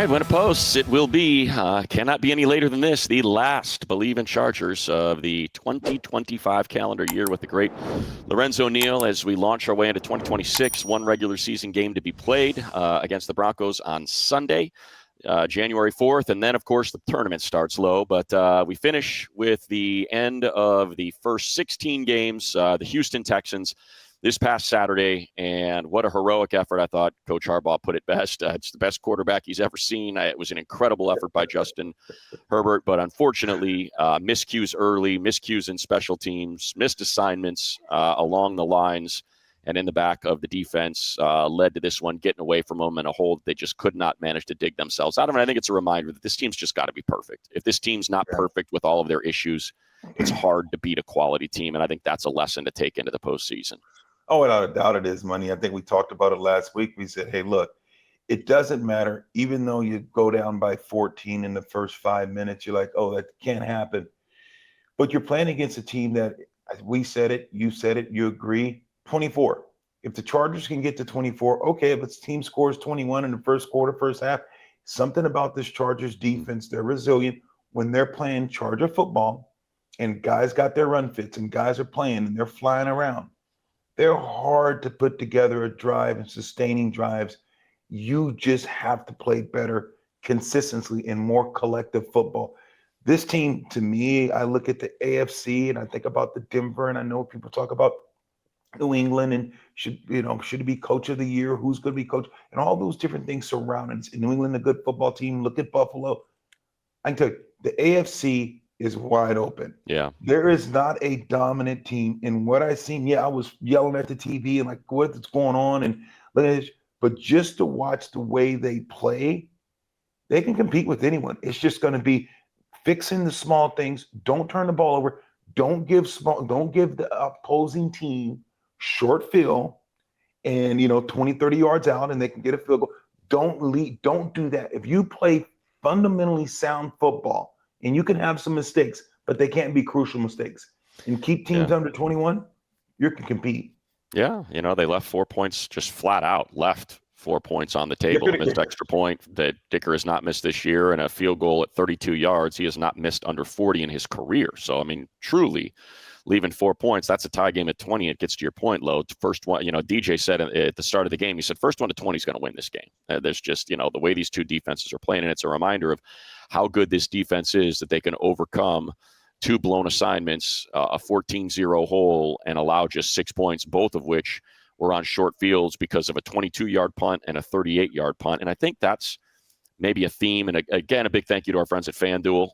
right, when it posts, it will be, cannot be any later than this, the last Believe in Chargers of the 2025 calendar year with the great Lorenzo Neal as we launch our way into 2026. One regular season game to be played against the Broncos on Sunday, January 4th. And then, of course, the tournament starts low. But we finish with the end of the first 16 games, the Houston Texans, this past Saturday, and what a heroic effort. I thought Coach Harbaugh put it best. It's the best quarterback he's ever seen. It was an incredible effort by Justin Herbert, but unfortunately, miscues early, miscues in special teams, missed assignments along the lines and in the back of the defense led to this one getting away from them in a hole they just could not manage to dig themselves out of. And I think it's a reminder that this team's just got to be perfect. If this team's not perfect with all of their issues, it's hard to beat a quality team, and I think that's a lesson to take into the postseason. Oh, without a doubt it is, Money. I think we talked about it last week. We said, hey, look, it doesn't matter. Even though you go down by 14 in the first 5 minutes, you're like, oh, that can't happen. But you're playing against a team that, we said it, you agree, 24. If the Chargers can get to 24, okay, if its team scores 21 in the first quarter, first half, something about this Chargers defense, they're resilient. When they're playing Charger football and guys got their run fits and guys are playing and they're flying around, they're hard to put together a drive and sustaining drives. You just have to play better consistently and more collective football. This team, to me, I look at the AFC and I think about the Denver, and I know people talk about New England and should it be coach of the year? Who's going to be coach? And all those different things surrounding it. New England, a good football team. Look at Buffalo. I can tell you, the AFC is wide open. Yeah. There is not a dominant team. And what I seen, I was yelling at the TV and like, what's going on? And but just to watch the way they play, they can compete with anyone. It's just going to be fixing the small things. Don't turn the ball over. Don't give the opposing team short field and 20, 30 yards out and they can get a field goal. Don't do that. If you play fundamentally sound football, and you can have some mistakes, but they can't be crucial mistakes. And keep teams under 21, you can compete. Yeah, they left 4 points just flat out, left 4 points on the table. A missed extra point that Dicker has not missed this year, and a field goal at 32 yards. He has not missed under 40 in his career. So, I mean, truly leaving 4 points, that's a tie game at 20. It gets to your point, Lo. First one, DJ said at the start of the game, he said, first one to 20 is going to win this game. There's just, the way these two defenses are playing, and it's a reminder of how good this defense is that they can overcome two blown assignments, a 14-0 hole, and allow just 6 points, both of which were on short fields because of a 22-yard punt and a 38-yard punt. And I think that's maybe a theme. And again, a big thank you to our friends at FanDuel.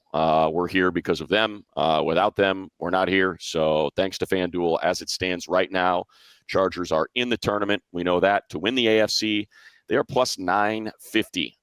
We're here because of them. Without them, we're not here. So thanks to FanDuel. As it stands right now, Chargers are in the tournament. We know that. To win the AFC, they are plus 950.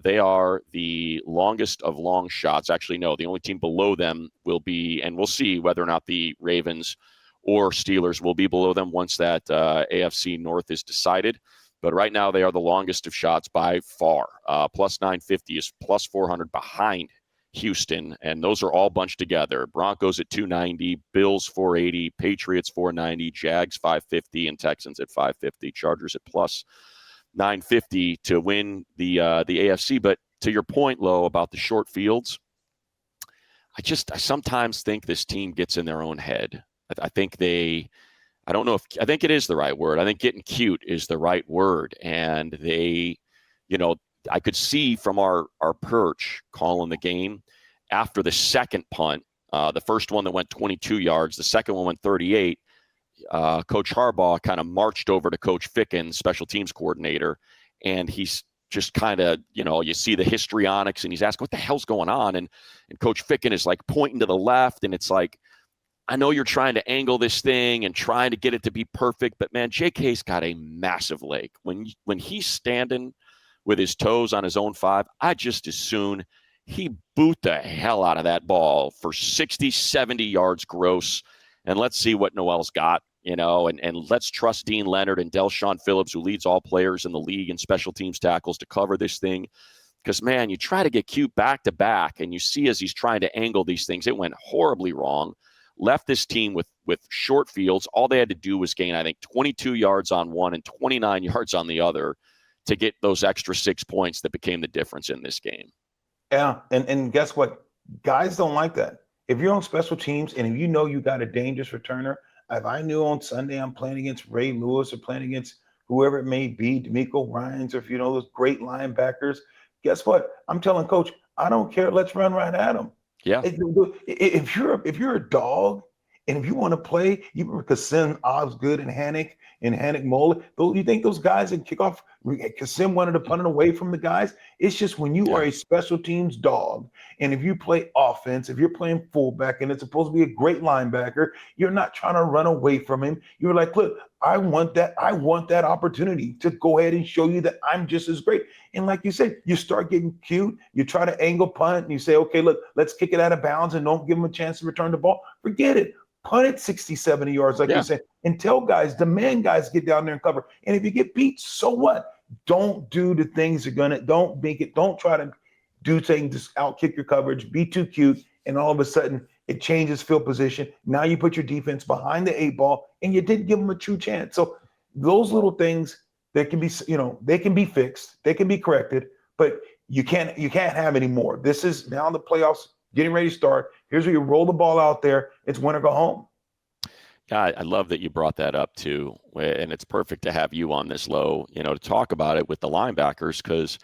They are the longest of long shots. Actually, no, the only team below them will be, and we'll see whether or not the Ravens or Steelers will be below them once that AFC North is decided. But right now, they are the longest of shots by far. Plus 950 is plus 400 behind Houston, and those are all bunched together. Broncos at 290, Bills 480, Patriots 490, Jags 550, and Texans at 550. Chargers at plus 950 to win the AFC. But to your point, Lo, about the short fields, I sometimes think this team gets in their own head. I think I think it is the right word. I think getting cute is the right word. And they, I could see from our perch calling the game after the second punt, the first one that went 22 yards, the second one went 38. Coach Harbaugh kind of marched over to Coach Ficken, special teams coordinator, and he's just kind of, you see the histrionics, and he's asking, what the hell's going on? And Coach Ficken is like pointing to the left, and it's like, I know you're trying to angle this thing and trying to get it to be perfect, but man, JK's got a massive leg. When he's standing with his toes on his own 5, I just as soon he boot the hell out of that ball for 60, 70 yards gross. And let's see what Noel's got, and let's trust Dean Leonard and Del'Shawn Phillips, who leads all players in the league in special teams tackles, to cover this thing. Because, man, you try to get cute back to back, and you see as he's trying to angle these things, it went horribly wrong. Left this team with short fields. All they had to do was gain, I think, 22 yards on one and 29 yards on the other to get those extra 6 points that became the difference in this game. Yeah, and guess what? Guys don't like that. If you're on special teams and if you know you got a dangerous returner, if I knew on Sunday I'm playing against Ray Lewis or playing against whoever it may be, D'Amico Ryans, or if you know those great linebackers, guess what? I'm telling coach, I don't care. Let's run right at them. Yeah. If you're a dog and if you want to play, you Kassim Osgood and Hannick Mola, you think those guys that kick off? Kassim wanted to punt it away from the guys. It's just when you are a special teams dog, and if you play offense, if you're playing fullback, and it's supposed to be a great linebacker, you're not trying to run away from him. You're like, look, I want that opportunity to go ahead and show you that I'm just as great. And like you said, you start getting cute. You try to angle punt, and you say, okay, look, let's kick it out of bounds and don't give them a chance to return the ball. Forget it. Punt it 60, 70 yards, like you said, and tell guys, demand guys get down there and cover. And if you get beat, so what? Don't do the things don't try to do things, just outkick your coverage, be too cute, and all of a sudden it changes field position. Now you put your defense behind the 8-ball, and you didn't give them a true chance. So those little things that can be, they can be fixed, they can be corrected, but you can't have any more. This is now the playoffs getting ready to start. Here's where you roll the ball out there. It's win or go home. Yeah, I love that you brought that up too, and it's perfect to have you on this low, to talk about it with the linebackers, because,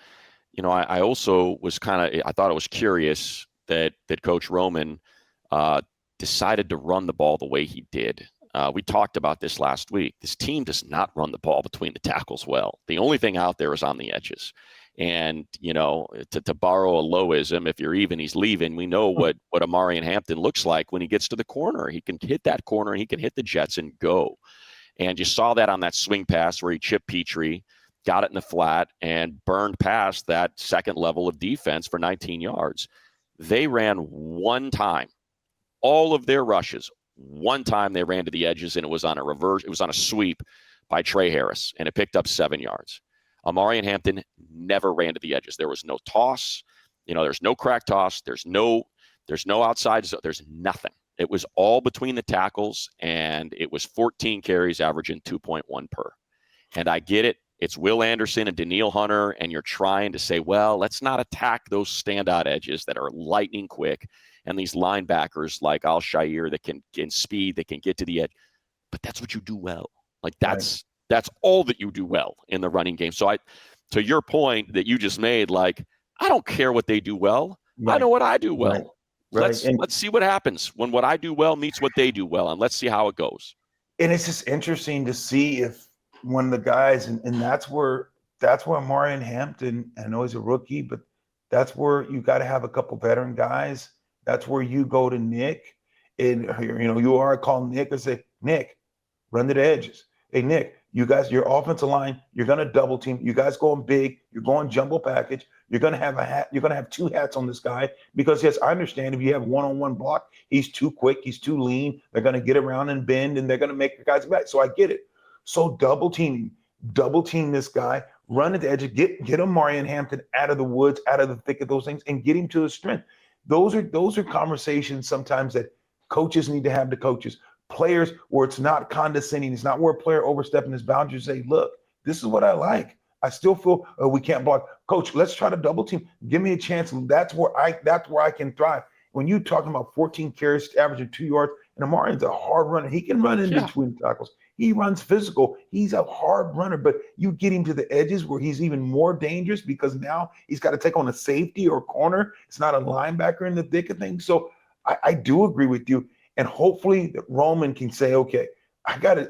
I also was I thought it was curious that Coach Roman decided to run the ball the way he did. We talked about this last week. This team does not run the ball between the tackles well. The only thing out there is on the edges. And, to borrow a Lowism, if you're even, he's leaving. We know what Amari Hampton looks like when he gets to the corner. He can hit that corner and he can hit the jets and go. And you saw that on that swing pass where he chipped Petrie, got it in the flat, and burned past that second level of defense for 19 yards. They ran one time, all of their rushes, one time they ran to the edges, and it was on a reverse. It was on a sweep by Trey Harris, and it picked up 7 yards. Amari Hampton never ran to the edges. There was no toss. There's no crack toss. There's no outside. There's nothing. It was all between the tackles, and it was 14 carries averaging 2.1 per. And I get it. It's Will Anderson and Daniil Hunter, and you're trying to say, well, let's not attack those standout edges that are lightning quick and these linebackers like Al-Shaair that can speed, that can get to the edge. But that's what you do well. Like that's all that you do well in the running game. So to your point that you just made, like, I don't care what they do well. Right. I know what I do well. Right. Let's see what happens when what I do well meets what they do well, and let's see how it goes. And it's just interesting to see if one of the guys, and that's where Amari Hampton, I know he's a rookie, but that's where you got to have a couple veteran guys. That's where you go to Nick, and you are calling Nick and say, Nick, run to the edges. Hey, Nick, you guys, your offensive line, you're going to double team. You guys going big. You're going jumbo package. You're going to have a hat. You're going to have two hats on this guy because, yes, I understand if you have one-on-one block, he's too quick. He's too lean. They're going to get around and bend, and they're going to make the guys back. So I get it. So double team this guy, run at the edge, get Amari Hampton out of the woods, out of the thick of those things, and get him to his strength. Those are conversations sometimes that coaches need to have. The coaches. Players where it's not condescending. It's not where a player overstepping his boundaries. Say, look, this is what I like. I still feel we can't block. Coach, let's try to double team. Give me a chance. That's where I can thrive. When you're talking about 14 carries, averaging 2 yards, and Amari's a hard runner. He can run in between tackles. He runs physical. He's a hard runner, but you get him to the edges where he's even more dangerous because now he's got to take on a safety or corner. It's not a linebacker in the thick of things. So I do agree with you. And hopefully Roman can say, okay, I got it.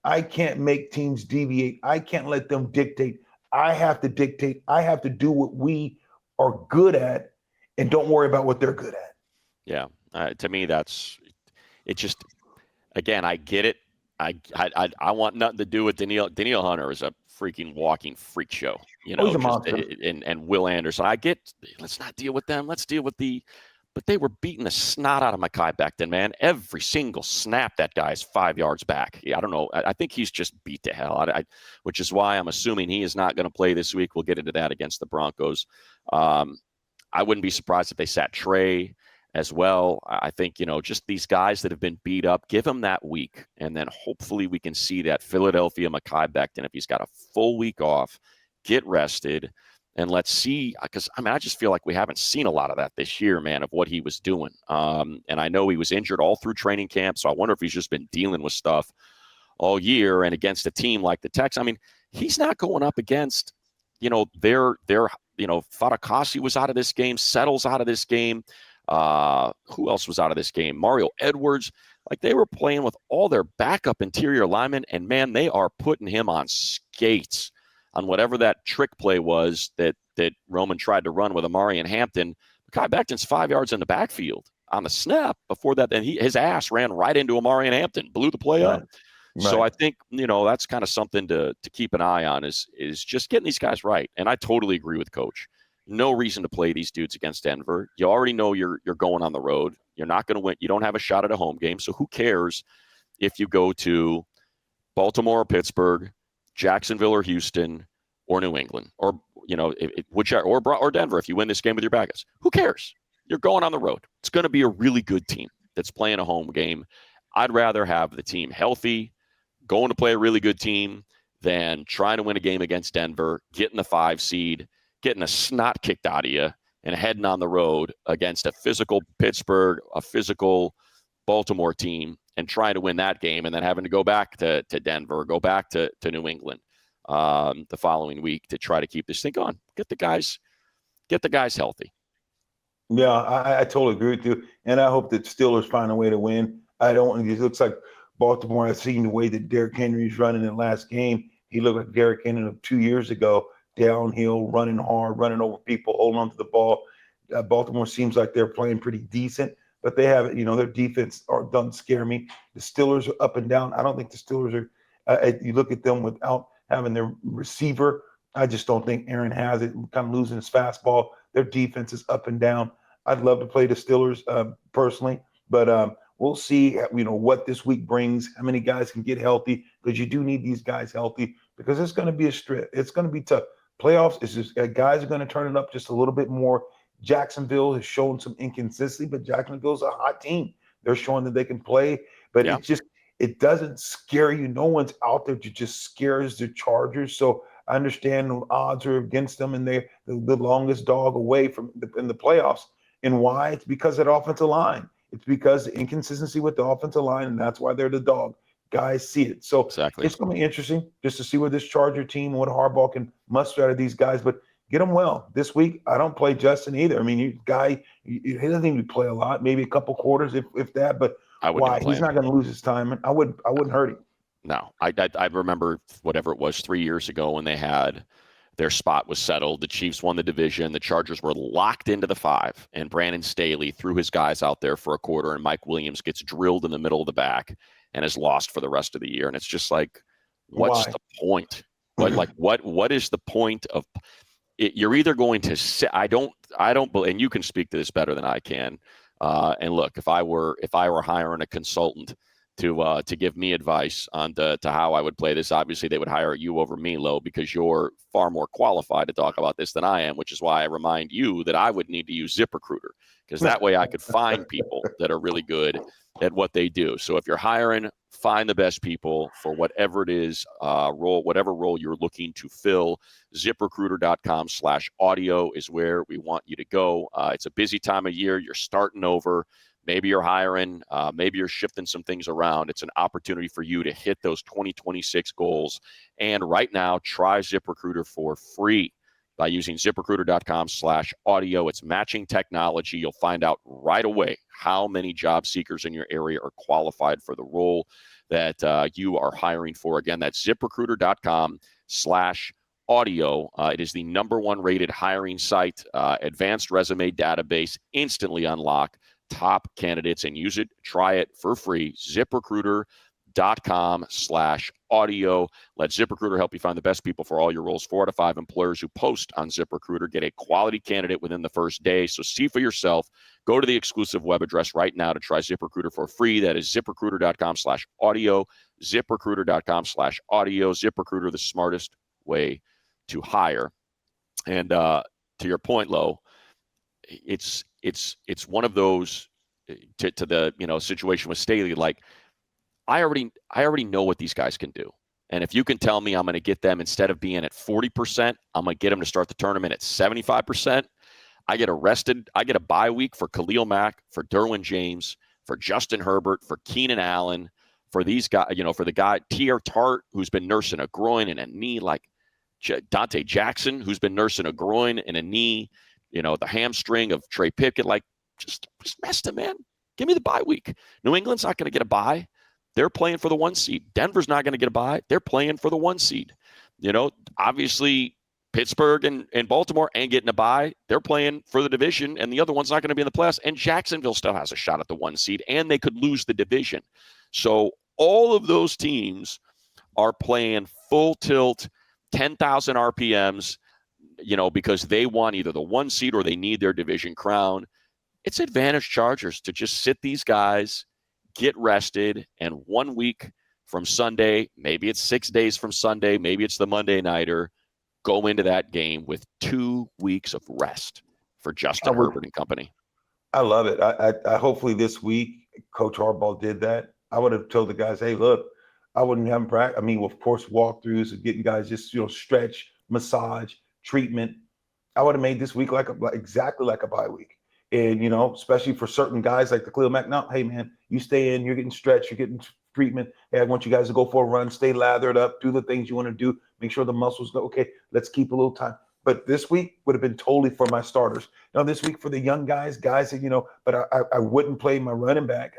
I can't make teams deviate. I can't let them dictate. I have to dictate. I have to do what we are good at and don't worry about what they're good at. Yeah. To me, that's it. Just, again, I get it. I want nothing to do with Daniil Hunter is a freaking walking freak show, he's a monster. And Will Anderson. I get, let's not deal with them. Let's deal with but they were beating the snot out of Mackay back then, man. Every single snap, that guy's 5 yards back. I don't know. I think he's just beat to hell, which is why I'm assuming he is not going to play this week. We'll get into that against the Broncos. I wouldn't be surprised if they sat Trey. as well. I think, just these guys that have been beat up, give them that week. And then hopefully we can see that Philadelphia Mekhi Becton, if he's got a full week off, get rested. And let's see, because I just feel like we haven't seen a lot of that this year, man, of what he was doing. And I know he was injured all through training camp. So I wonder if he's just been dealing with stuff all year, and against a team like the Texans. He's not going up against, their Fatukasi was out of this game, Settle's out of this game. Who else was out of this game? Mario Edwards. Like, they were playing with all their backup interior linemen, and man, they are putting him on skates on whatever that trick play was that Roman tried to run with Amari and Hampton. Mekhi Becton's 5 yards in the backfield on the snap. Before that, then his ass ran right into Amari and Hampton, blew the play up. Right. So I think, that's kind of something to keep an eye on is just getting these guys right. And I totally agree with Coach. No reason to play these dudes against Denver. You already know you're going on the road. You're not going to win. You don't have a shot at a home game. So who cares if you go to Baltimore or Pittsburgh, Jacksonville or Houston or New England or, whichever, or Denver, if you win this game with your backups. Who cares? You're going on the road. It's going to be a really good team that's playing a home game. I'd rather have the team healthy, going to play a really good team, than trying to win a game against Denver, getting the 5 seed, getting the snot kicked out of you, and heading on the road against a physical Pittsburgh, a physical Baltimore team, and trying to win that game, and then having to go back to Denver, go back to New England the following week to try to keep this thing going. Get the guys healthy. Yeah, I totally agree with you, and I hope that Steelers find a way to win. It looks like Baltimore. I've seen the way that Derrick Henry's running in the last game. He looked like Derrick Henry of 2 years ago. Downhill, running hard, running over people, holding on to the ball. Baltimore seems like they're playing pretty decent, but they have, their defense doesn't scare me. The Steelers are up and down. I don't think the Steelers are. You look at them without having their receiver. I just don't think Aaron has it. Kind of losing his fastball. Their defense is up and down. I'd love to play the Steelers personally, but we'll see. What this week brings. How many guys can get healthy? Because you do need these guys healthy. Because it's going to be a strip. It's going to be tough. Playoffs is just guys are going to turn it up just a little bit more. Jacksonville has shown some inconsistency, but Jacksonville's a hot team. They're showing that they can play, but it doesn't scare you. No one's out there to just scares the Chargers. So I understand the odds are against them, and they're the longest dog away from in the playoffs. And why? It's because of the offensive line. It's because the inconsistency with the offensive line, and that's why they're the dog. Guys see it. So exactly. It's going to be interesting just to see where this Charger team, what Harbaugh can muster out of these guys. But get them well. This week, I don't play Justin either. He doesn't even play a lot, maybe a couple quarters, if that. But why? He's not going to lose his time. I wouldn't hurt him. No, I remember whatever it was 3 years ago when they had their spot was settled. The Chiefs won the division. The Chargers were locked into the 5, and Brandon Staley threw his guys out there for a quarter, and Mike Williams gets drilled in the middle of the back and is lost for the rest of the year. And it's just like, what's the point? What is the point of it? You're either going to say, I don't, and you can speak to this better than I can. And look, if I were hiring a consultant to give me advice on to how I would play this, obviously they would hire you over me, Lo, because you're far more qualified to talk about this than I am, which is why I remind you that I would need to use ZipRecruiter, because that way I could find people that are really good at what they do. So if you're hiring, find the best people for whatever it is, whatever role you're looking to fill. ZipRecruiter.com/audio is where we want you to go. It's a busy time of year. You're starting over. Maybe you're hiring. Maybe you're shifting some things around. It's an opportunity for you to hit those 2026 goals. And right now, try ZipRecruiter for free by using ZipRecruiter.com/audio. It's matching technology. You'll find out right away how many job seekers in your area are qualified for the role that you are hiring for. Again, that's ZipRecruiter.com/audio. It is the #1 rated hiring site, advanced resume database. Instantly unlock top candidates and use it. Try it for free. ZipRecruiter.com/audio. Let ZipRecruiter help you find the best people for all your roles. 4 out of 5 employers who post on ZipRecruiter get a quality candidate within the first day. So see for yourself. Go to the exclusive web address right now to try ZipRecruiter for free. That is ZipRecruiter.com/audio. ZipRecruiter.com/audio. ZipRecruiter, the smartest way to hire. And to your point, Lo, it's it's one of those to the situation with Staley. Like I already know what these guys can do. And if you can tell me I'm going to get them instead of being at 40%, I'm going to get them to start the tournament at 75%. I get arrested. I get a bye week for Khalil Mack, for Derwin James, for Justin Herbert, for Keenan Allen, for these guys, for the guy, T.R. Tart, who's been nursing a groin and a knee, like Dante Jackson, who's been nursing a groin and a knee, the hamstring of Trey Pickett. Like, just rest him, man. Give me the bye week. New England's not going to get a bye. They're playing for the 1 seed. Denver's not going to get a bye. They're playing for the 1 seed. Obviously, Pittsburgh and Baltimore ain't getting a bye. They're playing for the division, and the other one's not going to be in the playoffs. And Jacksonville still has a shot at the 1 seed, and they could lose the division. So all of those teams are playing full tilt, 10,000 RPMs, because they want either the 1 seed or they need their division crown. It's advantage Chargers to just sit these guys, get rested, and 1 week from Sunday, maybe it's 6 days from Sunday, maybe it's the Monday nighter, go into that game with 2 weeks of rest for Justin Herbert and company. I love it. I hopefully this week, Coach Harbaugh did that. I would have told the guys, hey, look, I wouldn't have them practice. I mean, of course, walkthroughs of getting guys just, stretch, massage, treatment. I would have made this week exactly like a bye week. And, especially for certain guys like the Khalil Mack. No, hey, man, you stay in, you're getting stretched, you're getting treatment. Hey, I want you guys to go for a run, stay lathered up, do the things you want to do, make sure the muscles go, okay, let's keep a little time. But this week would have been totally for my starters. Now, this week for the young guys that, but I wouldn't play my running back.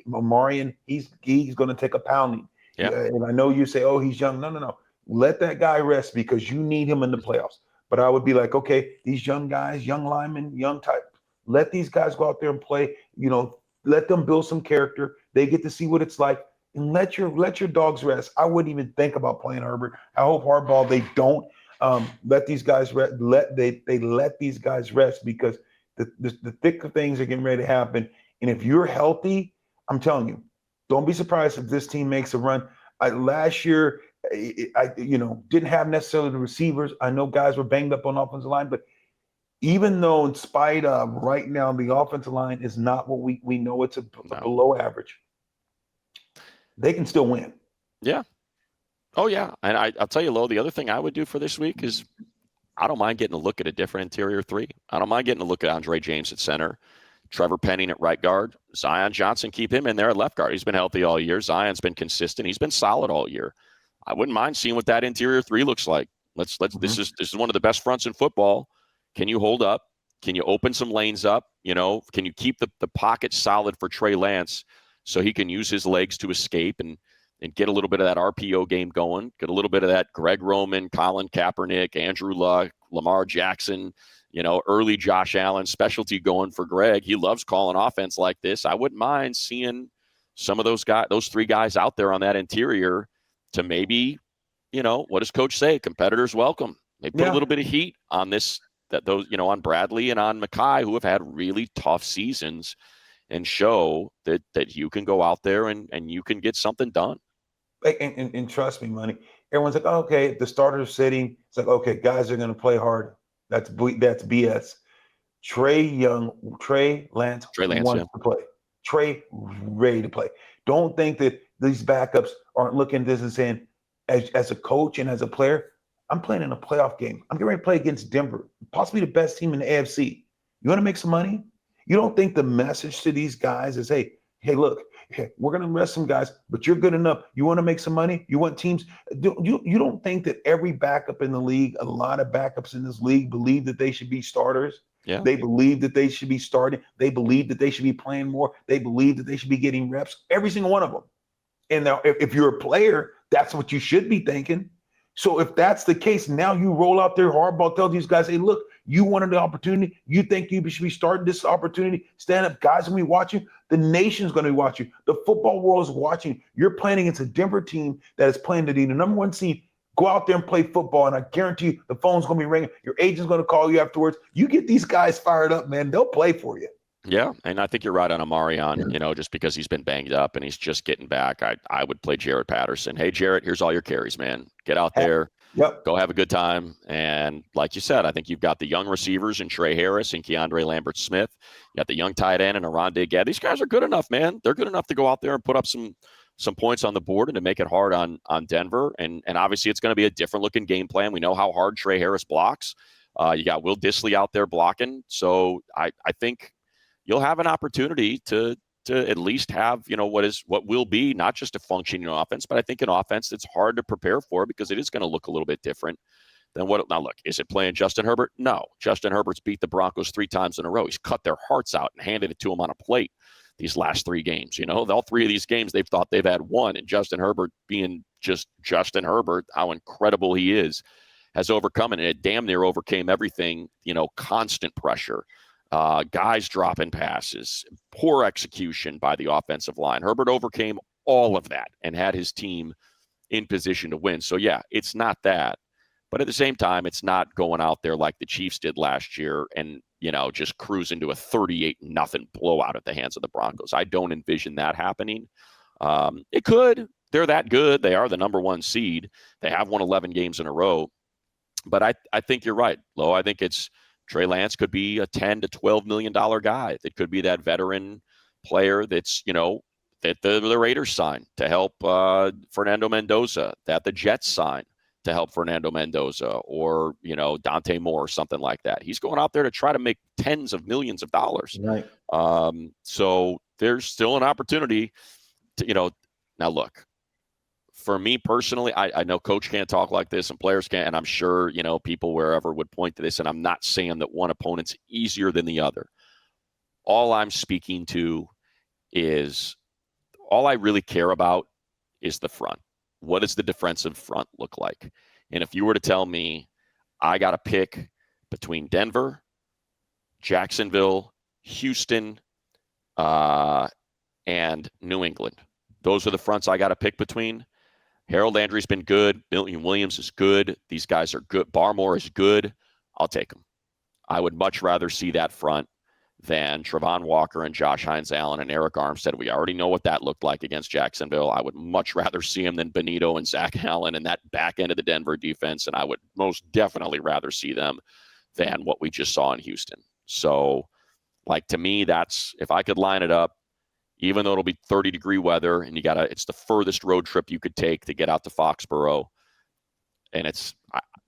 Marion, he's going to take a pounding. Yeah. And I know you say, oh, he's young. No. Let that guy rest because you need him in the playoffs. But I would be like, okay, these young guys, young linemen, young type, let these guys go out there and play, let them build some character. They get to see what it's like, and let your dogs rest. I wouldn't even think about playing Herbert. I hope Harbaugh, they don't let these guys rest. Let these guys rest because the thick of things are getting ready to happen. And if you're healthy, I'm telling you, don't be surprised if this team makes a run. Last year, I didn't have necessarily the receivers. I know guys were banged up on offensive line, but even though in spite of right now the offensive line is not what we know, it's a below average, they can still win. Yeah. Oh, yeah. And I'll tell you, Lo, the other thing I would do for this week is I don't mind getting a look at a different interior three. I don't mind getting a look at Andre James at center, Trevor Penning at right guard, Zion Johnson, keep him in there at left guard. He's been healthy all year. Zion's been consistent. He's been solid all year. I wouldn't mind seeing what that interior three looks like. Mm-hmm. This is one of the best fronts in football. Can you hold up? Can you open some lanes up? Can you keep the pocket solid for Trey Lance so he can use his legs to escape and get a little bit of that RPO game going, get a little bit of that Greg Roman, Colin Kaepernick, Andrew Luck, Lamar Jackson, early Josh Allen specialty going for Greg. He loves calling offense like this. I wouldn't mind seeing some of those three guys out there on that interior to maybe, what does coach say? Competitors welcome. Maybe put a little bit of heat on on Bradley and on Mackay, who have had really tough seasons, and show that you can go out there and you can get something done. And trust me, Money. Everyone's like, oh, okay, the starter's sitting. It's like, okay, guys are going to play hard. That's BS. Trey Lance wants to play. Trey ready to play. Don't think that these backups aren't looking at this and saying, as a coach and as a player, I'm playing in a playoff game. I'm getting ready to play against Denver, possibly the best team in the AFC. You want to make some money? You don't think the message to these guys is, hey, look, we're going to rest some guys, but you're good enough. You want to make some money? You want teams? You don't think that every backup in the league, a lot of backups in this league believe that they should be starters? Yeah. They believe that they should be starting. They believe that they should be playing more. They believe that they should be getting reps, every single one of them. And now if you're a player, that's what you should be thinking. So if that's the case, now you roll out there, Harbaugh tells these guys, hey, look, you wanted the opportunity. You think you should be starting this opportunity. Stand up. Guys going to be watching. The nation's going to be watching. The football world is watching. You're playing against a Denver team that is playing to be the number 1 seed. Go out there and play football, and I guarantee you the phone's going to be ringing. Your agent's going to call you afterwards. You get these guys fired up, man. They'll play for you. Yeah, and I think you're right on Amarion, just because he's been banged up and he's just getting back. I would play Jarrett Patterson. Hey, Jarrett, here's all your carries, man. Get out there. Yep. Go have a good time. And like you said, I think you've got the young receivers in Trey Harris and Keandre Lambert-Smith. You got the young tight end and Arondé Gadd. These guys are good enough, man. They're good enough to go out there and put up some points on the board and to make it hard on Denver. And obviously it's going to be a different looking game plan. We know how hard Trey Harris blocks. You got Will Dissly out there blocking. So I think you'll have an opportunity to at least have, what will be not just a functioning offense, but I think an offense that's hard to prepare for because it is going to look a little bit different than what. Now, look, is it playing Justin Herbert? No. Justin Herbert's beat the Broncos 3 times in a row. He's cut their hearts out and handed it to them on a plate these last 3 games. All 3 of these games, they've thought they've had one, and Justin Herbert being just Justin Herbert, how incredible he is, has overcome it, and it damn near overcame everything, constant pressure. Guys dropping passes, poor execution by the offensive line. Herbert overcame all of that and had his team in position to win. So, yeah, it's not that. But at the same time, it's not going out there like the Chiefs did last year and, just cruise into a 38-0 blowout at the hands of the Broncos. I don't envision that happening. It could. They're that good. They are the number 1 seed. They have won 11 games in a row. But I think you're right, Lo. I think it's Trey Lance could be a $10 to $12 million guy. That could be that veteran player that's, that the Raiders sign to help Fernando Mendoza, that the Jets sign to help Fernando Mendoza, or, Dante Moore, or something like that. He's going out there to try to make tens of millions of dollars. Right. So there's still an opportunity to, now look, for me personally, I know coach can't talk like this and players can't, and I'm sure, people wherever would point to this, and I'm not saying that one opponent's easier than the other. All I'm speaking to is all I really care about is the front. What does the defensive front look like? And if you were to tell me I got to pick between Denver, Jacksonville, Houston, and New England, those are the fronts I got to pick between. Harold Landry's been good. Milton Williams is good. These guys are good. Barmore is good. I'll take them. I would much rather see that front than Travon Walker and Josh Hines-Allen and Eric Armstead. We already know what that looked like against Jacksonville. I would much rather see him than Benito and Zach Allen and that back end of the Denver defense, and I would most definitely rather see them than what we just saw in Houston. So, to me, that's, if I could line it up, even though it'll be 30-degree weather and it's the furthest road trip you could take to get out to Foxborough. And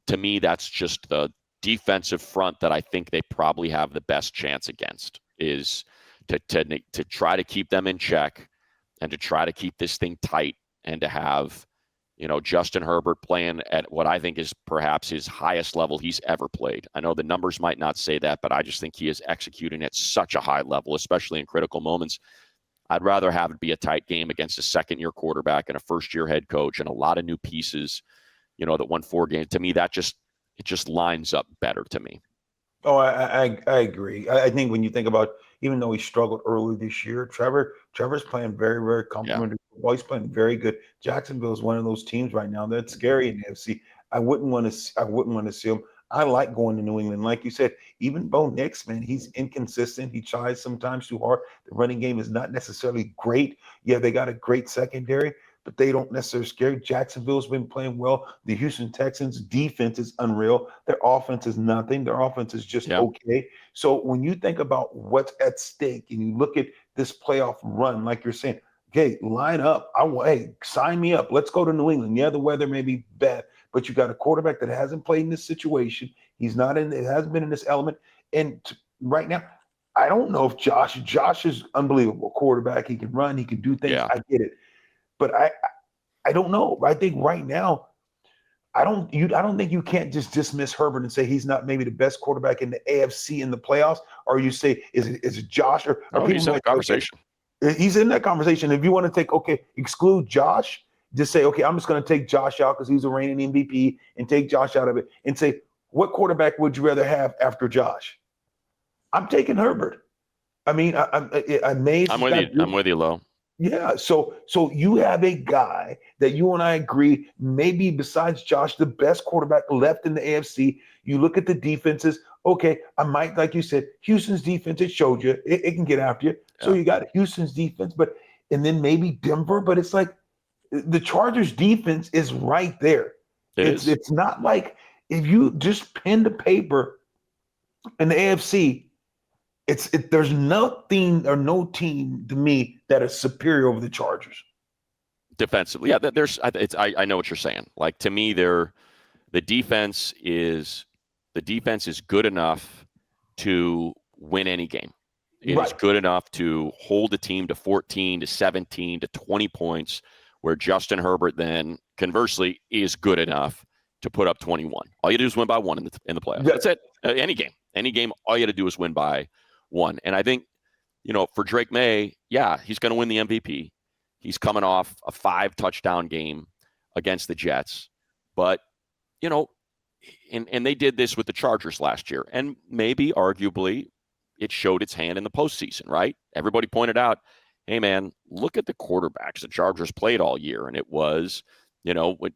to me, that's just the defensive front that I think they probably have the best chance against, is to try to keep them in check and to try to keep this thing tight and to have, Justin Herbert playing at what I think is perhaps his highest level he's ever played. I know the numbers might not say that, but I just think he is executing at such a high level, especially in critical moments. I'd rather have it be a tight game against a second-year quarterback and a first-year head coach and a lot of new pieces, that won 4 games. To me, it just lines up better to me. Oh, I agree. I think when you think about, even though he struggled early this year, Trevor's playing very, very complimentary football. He's playing very good. Jacksonville is one of those teams right now that's scary in the NFC. I wouldn't want to see him. I like going to New England. Like you said, even Bo Nix, man, he's inconsistent. He tries sometimes too hard. The running game is not necessarily great. Yeah, they got a great secondary, but they don't necessarily scare. Jacksonville's been playing well. The Houston Texans defense is unreal. Their offense is nothing. Their offense is just okay. So when you think about what's at stake and you look at this playoff run, like you're saying, okay, line up. Hey, sign me up. Let's go to New England. Yeah, the weather may be bad, but you got a quarterback that hasn't played in this situation. He's not in. It hasn't been in this element. And right now, I don't know if Josh is unbelievable quarterback. He can run. He can do things. Yeah. I get it, but I don't know. I think right now, I don't think you can't just dismiss Herbert and say he's not maybe the best quarterback in the AFC in the playoffs, or you say is it Josh or he's in the conversation. He's in that conversation. If you want to exclude Josh, just say, okay, I'm just going to take Josh out because he's a reigning MVP, and take Josh out of it and say, what quarterback would you rather have after Josh? I'm taking Herbert. I mean, I'm with you, Lo. Yeah. So you have a guy that you and I agree, maybe besides Josh, the best quarterback left in the AFC. You look at the defenses. Okay, I might, like you said, Houston's defense, it showed you. It can get after you. So you got Houston's defense, and then maybe Denver, but it's like the Chargers defense is right there. It's not like if you just pen to paper in the AFC, there's nothing or no team to me that is superior over the Chargers. Defensively. Yeah, I know what you're saying. Like, to me, the defense is good enough to win any game. It is good enough to hold a team to 14 to 17 to 20 points, where Justin Herbert then, conversely, is good enough to put up 21. All you do is win by one in the playoffs. That's it. Any game, all you got to do is win by one. And I think, for Drake May, yeah, he's going to win the MVP. He's coming off a 5-touchdown game against the Jets. But, and they did this with the Chargers last year. And maybe, arguably, it showed its hand in the postseason, right? Everybody pointed out, hey, man, look at the quarterbacks the Chargers played all year. And it was,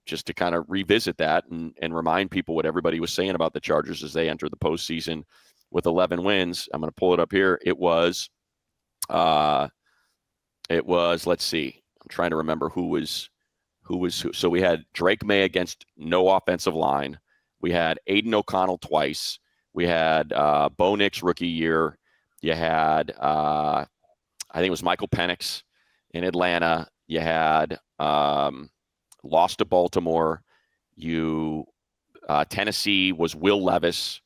just to kind of revisit that and remind people what everybody was saying about the Chargers as they entered the postseason with 11 wins. I'm going to pull it up here. It was, let's see, I'm trying to remember who was who. So we had Drake May against no offensive line. We had Aiden O'Connell twice. We had Bo Nix rookie year. You had, I think it was Michael Penix in Atlanta. You had lost to Baltimore. Tennessee was Will Levis.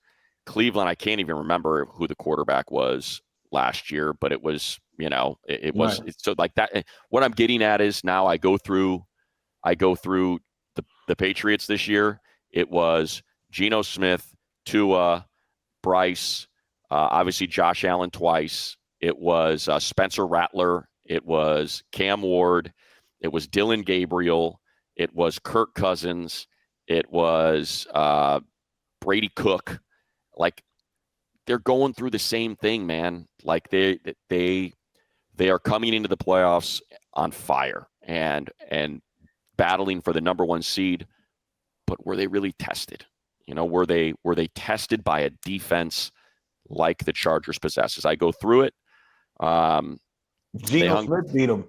Cleveland, I can't even remember who the quarterback was last year, but it was, it was right. So like that. What I'm getting at is now I go through the Patriots this year. It was Geno Smith, Tua, Bryce, obviously Josh Allen twice. It was Spencer Rattler. It was Cam Ward. It was Dylan Gabriel. It was Kirk Cousins. It was Brady Cook. Like, they're going through the same thing, man. Like, they are coming into the playoffs on fire and battling for the number one seed. But were they really tested? Were they tested by a defense like the Chargers possess? As I go through it, Geno Smith beat them.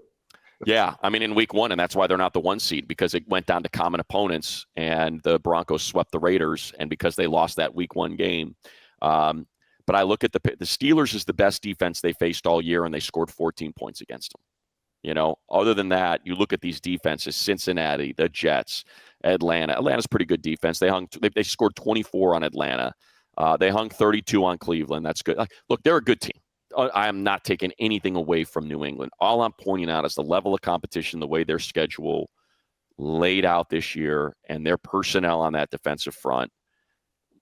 Yeah, I mean, in week one, and that's why they're not the one seed, because it went down to common opponents, and the Broncos swept the Raiders, and because they lost that week one game. But I look at the Steelers is the best defense they faced all year, and they scored 14 points against them. Other than that, you look at these defenses: Cincinnati, the Jets, Atlanta. Atlanta's pretty good defense. They scored 24 on Atlanta. They hung 32 on Cleveland. That's good. Look, they're a good team. I am not taking anything away from New England. All I'm pointing out is the level of competition, the way their schedule laid out this year, and their personnel on that defensive front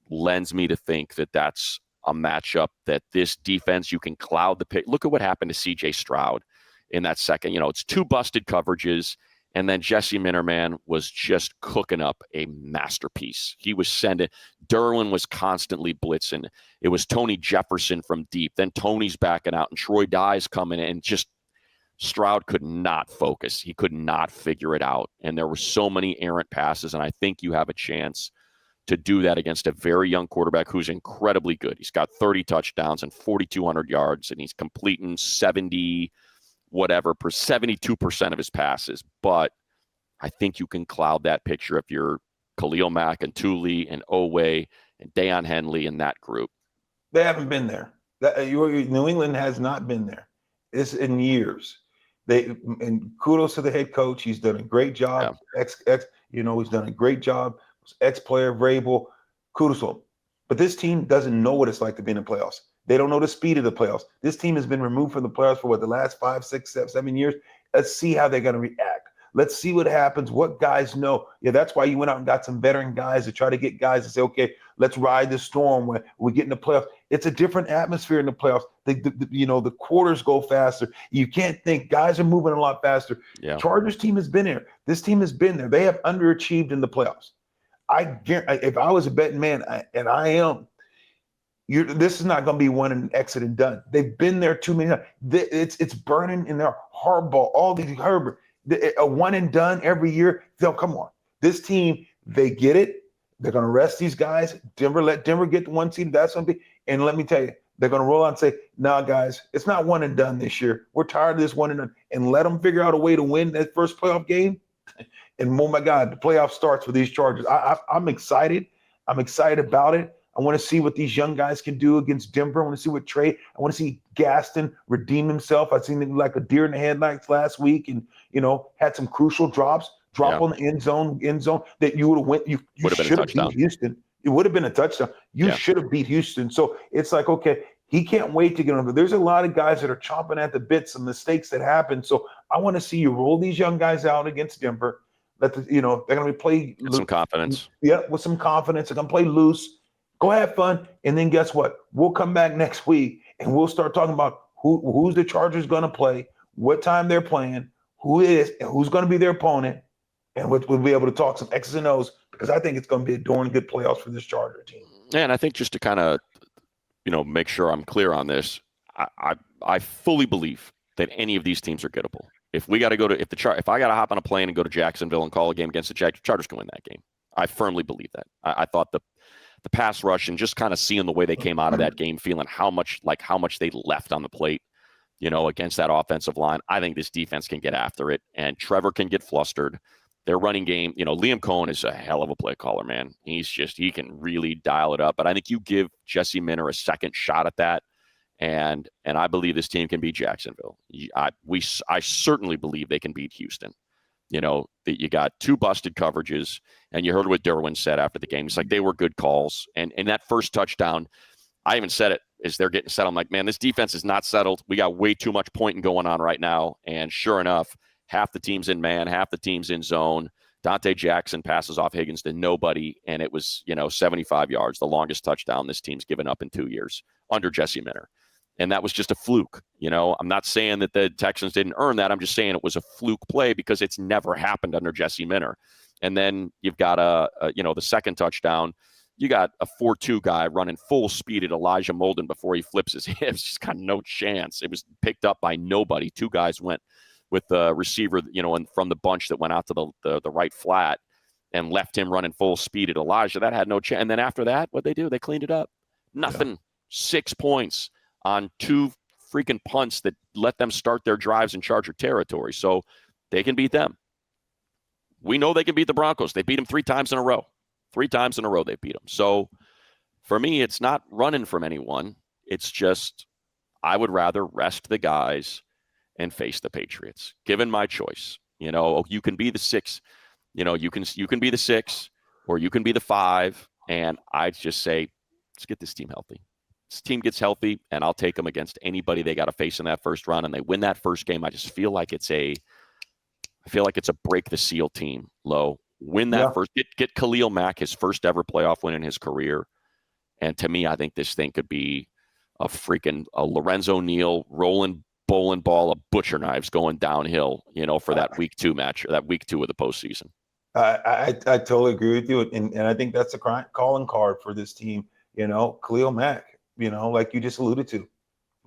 lends me to think that that's a matchup that this defense, you can cloud the pick. Look at what happened to C.J. Stroud in that second. It's two busted coverages, and then Jesse Minterman was just cooking up a masterpiece. He was sending – Derwin was constantly blitzing. It was Tony Jefferson from deep. Then Tony's backing out, and Troy Dye's coming in. Just Stroud could not focus. He could not figure it out. And there were so many errant passes, and I think you have a chance to do that against a very young quarterback who's incredibly good. He's got 30 touchdowns and 4,200 yards, and he's completing 72% of his passes. But I think you can cloud that picture if you're Khalil Mack and Thule and Owe and Deion Henley in that group. They haven't been there. New England has not been there. It's in years. And kudos to the head coach. He's done a great job. Yeah. He's done a great job. Ex-player, Vrabel, kudos to him. But this team doesn't know what it's like to be in the playoffs. They don't know the speed of the playoffs. This team has been removed from the playoffs for the last 5, 6, 7 years. Let's see how they're going to react. Let's see what happens, what guys know. Yeah, that's why you went out and got some veteran guys to try to get guys to say, okay, let's ride the storm when we get in the playoffs. It's a different atmosphere in the playoffs. The quarters go faster. You can't think. Guys are moving a lot faster. Yeah. Chargers team has been here. This team has been there. They have underachieved in the playoffs. I guarantee, if I was a betting man, and I am, this is not going to be one and exit and done. They've been there too many times. It's burning in their Harbaugh, all these Herbert. A one and done every year. They'll come on. This team, they get it. They're going to rest these guys. Let Denver get the one seed. That's going to be. And let me tell you, they're going to roll out and say, "Nah, guys, it's not one and done this year. We're tired of this one and done." And let them figure out a way to win that first playoff game. And oh my God, the playoff starts with these Chargers. I'm excited. I'm excited about it. I want to see what these young guys can do against Denver. I want to see what Trey. I want to see Gaston redeem himself. I've seen him like a deer in the headlights last week, and had some crucial drops. On the end zone that you would have went. You should have beat Houston. It would have been a touchdown. You should have beat Houston. So it's like, okay, he can't wait to get on. There's a lot of guys that are chomping at the bit, some mistakes that happen. So I want to see you roll these young guys out against Denver. They're going to play with some confidence. Yeah, with some confidence. They're going to play loose. Go have fun. And then guess what? We'll come back next week and we'll start talking about who's the Chargers going to play, what time they're playing, who is, and who's going to be their opponent. And we'll be able to talk some X's and O's, because I think it's going to be a darn good playoffs for this Charger team. Yeah, and I think just to kind of, make sure I'm clear on this, I fully believe that any of these teams are gettable. If we got to if I got to hop on a plane and go to Jacksonville and call a game against the Chargers can win that game. I firmly believe that. I thought the pass rush and just kind of seeing the way they came out of that game, feeling how much they left on the plate, against that offensive line. I think this defense can get after it, and Trevor can get flustered. Their running game, Liam Cohen is a hell of a play caller, man. He can really dial it up. But I think you give Jesse Minter a second shot at that, and I believe this team can beat Jacksonville. I certainly believe they can beat Houston. That you got two busted coverages, and you heard what Derwin said after the game. He's like, they were good calls. And that first touchdown, I even said it as they're getting settled. I'm like, man, this defense is not settled. We got way too much pointing going on right now. And sure enough, half the team's in man, half the team's in zone. Dante Jackson passes off Higgins to nobody, and it was, 75 yards, the longest touchdown this team's given up in 2 years under Jesse Minter. And that was just a fluke. I'm not saying that the Texans didn't earn that. I'm just saying it was a fluke play because it's never happened under Jesse Minter. And then you've got the second touchdown. You got a 4-2 guy running full speed at Elijah Molden before he flips his hips. Just got no chance. It was picked up by nobody. Two guys went with the receiver, and from the bunch that went out to the right flat and left him running full speed at Elijah. That had no chance. And then after that, what'd they do? They cleaned it up. Nothing. Yeah. 6 points on 2 freaking punts that let them start their drives in Charger territory. So they can beat them. We know they can beat the Broncos. They beat them 3 times in a row. 3 times in a row they beat them. So for me, it's not running from anyone. It's just I would rather rest the guys and face the Patriots, given my choice. You can be the 6. You can be the 6 or you can be the 5. And I just say, let's get this team healthy. This team gets healthy, and I'll take them against anybody they got to face in that first round, and they win that first game. I just feel like it's a break the seal team. Low, win that first. Get Khalil Mack his first ever playoff win in his career, and to me, I think this thing could be a Lorenzo Neal rolling bowling ball of butcher knives going downhill. For that week 2 match, or that week 2 of the postseason. I totally agree with you, and I think that's a calling card for this team. Khalil Mack. Like you just alluded to,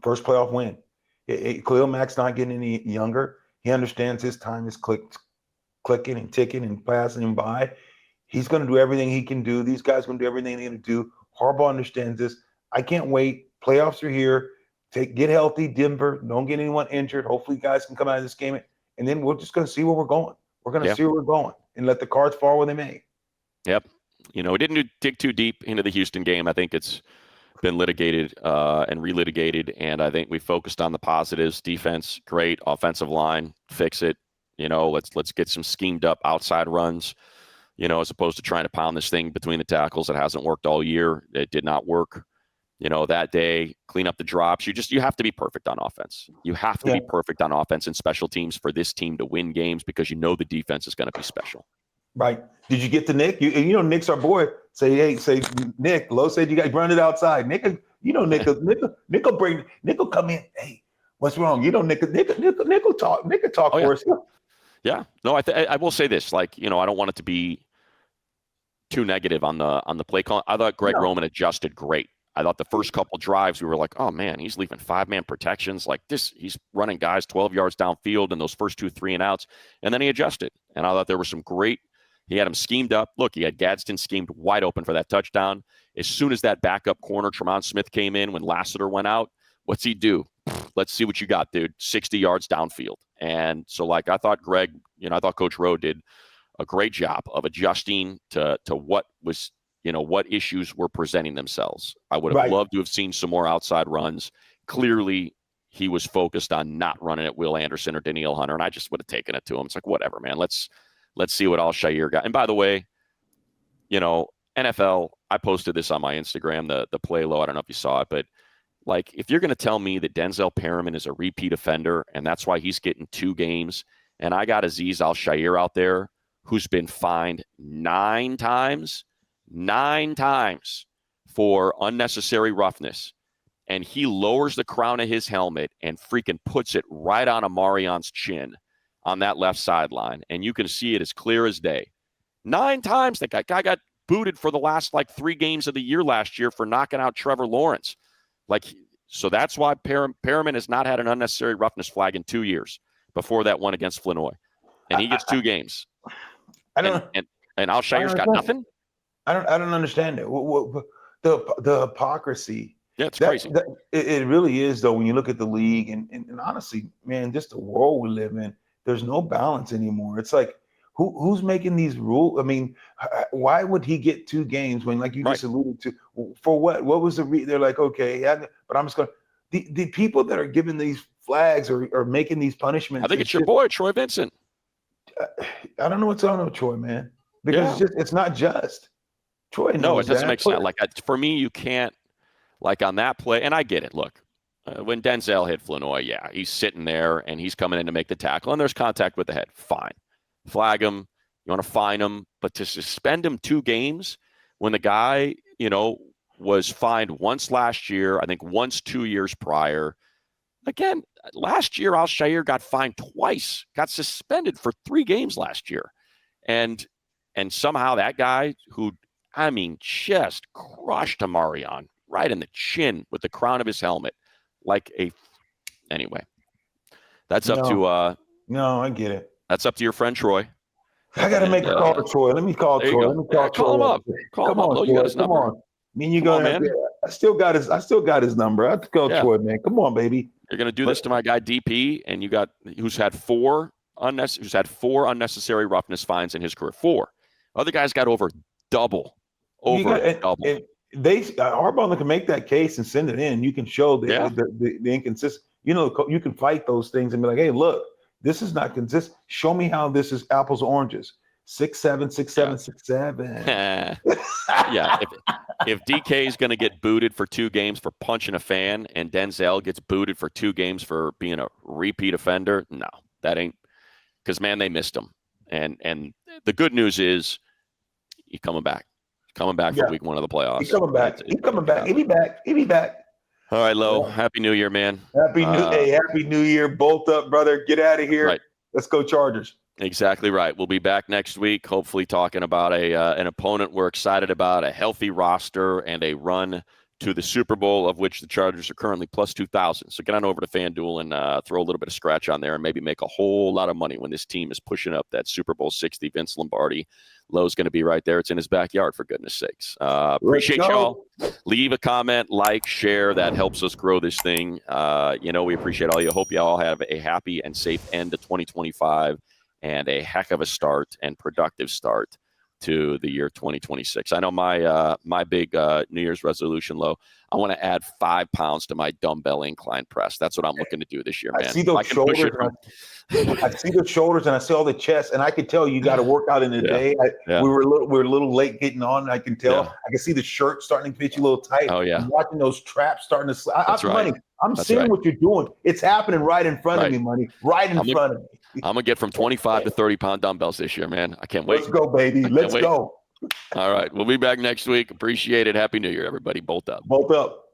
first playoff win. Khalil Mack's not getting any younger. He understands his time is clicking and ticking and passing him by. He's going to do everything he can do. These guys are going to do everything they need to do. Harbaugh understands this. I can't wait. Playoffs are here. Get healthy, Denver. Don't get anyone injured. Hopefully, guys can come out of this game, and then we're just going to see where we're going. We're going to see where we're going and let the cards fall where they may. Yep. We didn't dig too deep into the Houston game. I think it's been litigated and relitigated, and I think we focused on the positives. Defense, great. Offensive line, fix it. Let's get some schemed up outside runs, as opposed to trying to pound this thing between the tackles. It hasn't worked all year. It did not work. That day, clean up the drops. You have to be perfect on offense. You have to be perfect on offense and special teams for this team to win games, because the defense is going to be special. Right. Did you get to Nick? Nick's our boy. Say Nick. Lowe said you got to run it outside. Nick will come in. Hey, what's wrong? Nick will talk. Nick will talk for us. Yeah. No, I will say this. I don't want it to be too negative on the play call. I thought Greg Roman adjusted great. I thought the first couple drives we were like, oh man, he's leaving 5-man protections like this. He's running guys 12 yards downfield in those first 2 3-and-outs, and then he adjusted. And I thought there were some great. He had him schemed up. Look, he had Gadsden schemed wide open for that touchdown. As soon as that backup corner, Tremont Smith, came in when Lassiter went out, what's he do? Let's see what you got, dude. 60 yards downfield. And so, I thought I thought Coach Rowe did a great job of adjusting to what was, what issues were presenting themselves. I would have loved to have seen some more outside runs. Clearly, he was focused on not running at Will Anderson or Danielle Hunter, and I just would have taken it to him. It's like, whatever, man. Let's see what Al-Shaair got. And by the way, NFL, I posted this on my Instagram, the play low. I don't know if you saw it, but like, if you're going to tell me that Denzel Perriman is a repeat offender and that's why he's getting 2 games, and I got Azeez Al-Shaair out there who's been fined 9 times for unnecessary roughness, and he lowers the crown of his helmet and freaking puts it right on Amarion's chin on that left sideline, and you can see it as clear as day. 9 times that guy got booted for the last 3 games of the year last year for knocking out Trevor Lawrence. So that's why Perriman has not had an unnecessary roughness flag in 2 years before that one against Flinoy. And he gets 2 games. I don't and Al-Shaair's got nothing? I don't understand it. The hypocrisy. Yeah, it's crazy. It really is, though, when you look at the league. And honestly, man, just the world we live in, there's no balance anymore. It's like, who's making these rules? I mean, why would he get 2 games when, like you just alluded to, for what? What was the they're like, okay, yeah, but I'm just going to – the people that are giving these flags or making these punishments. I think it's your boy, Troy Vincent. I don't know what's on with Troy, man, because it's not just. Troy knows No, it doesn't that, make sense. For me, you can't, on that play, and I get it. Look, when Denzel hit Flinoy, he's sitting there and he's coming in to make the tackle, and there's contact with the head. Fine. Flag him. You want to fine him. But to suspend him 2 games when the guy, was fined once last year, I think once 2 years prior. Again, last year, Al-Shaair got fined twice, got suspended for 3 games last year. And somehow that guy who, just crushed Amarion right in the chin with the crown of his helmet. Anyway, that's up to no, I get it. That's up to your friend Troy. I got to make a call to Troy. Let me call Troy. Let me call Troy. Call him up. Come on, you got his number. Come on. You're gonna. I still got his number. I have to call Troy, man. Come on, baby. You're gonna do this to my guy DP, and you got who's had 4 unnecessary roughness fines in his career. 4. Other guys got over double. Double. Harbaugh can make that case and send it in. You can show the inconsistent. You can fight those things and be like, hey, look. This is not consistent. Show me how this is apples and oranges. 6'7", 6'7", 6'7". Yeah. If DK is going to get booted for 2 games for punching a fan, and Denzel gets booted for 2 games for being a repeat offender, no, that ain't. Because man, they missed him. And the good news is, he's coming back. He's coming back for week 1 of the playoffs. He's coming back. He's coming back. He'll be back. He'll be back. All right, Lo. Happy New Year, man. Happy New Year. Bolt up, brother. Get out of here. Right. Let's go Chargers. Exactly right. We'll be back next week, hopefully talking about an opponent we're excited about, a healthy roster, and a run to the Super Bowl, of which the Chargers are currently plus 2,000. So get on over to FanDuel and throw a little bit of scratch on there and maybe make a whole lot of money when this team is pushing up that Super Bowl 60. Vince Lombardi. Lowe's going to be right there. It's in his backyard, for goodness sakes. Appreciate y'all. Leave a comment, like, share. That helps us grow this thing. We appreciate all you. Hope you all have a happy and safe end to 2025 and a heck of a start and productive start to the year 2026. I know my big New Year's resolution, Lo, I want to add 5 pounds to my dumbbell incline press. That's what I'm looking to do this year, man. I see those shoulders. I see the shoulders and I see all the chest, and I can tell you got to work out in the day. We were a little late getting on. I can tell. Yeah. I can see the shirt starting to fit you a little tight. Oh yeah. I'm watching those traps starting to slide. I'm That's seeing right. what you're doing. It's happening right in front of me, Money. Right in front of me. I'm gonna get from 25 to 30-pound dumbbells this year, man. I can't wait. Let's go, baby. Let's go. All right. We'll be back next week. Appreciate it. Happy New Year, everybody. Bolt up. Bolt up.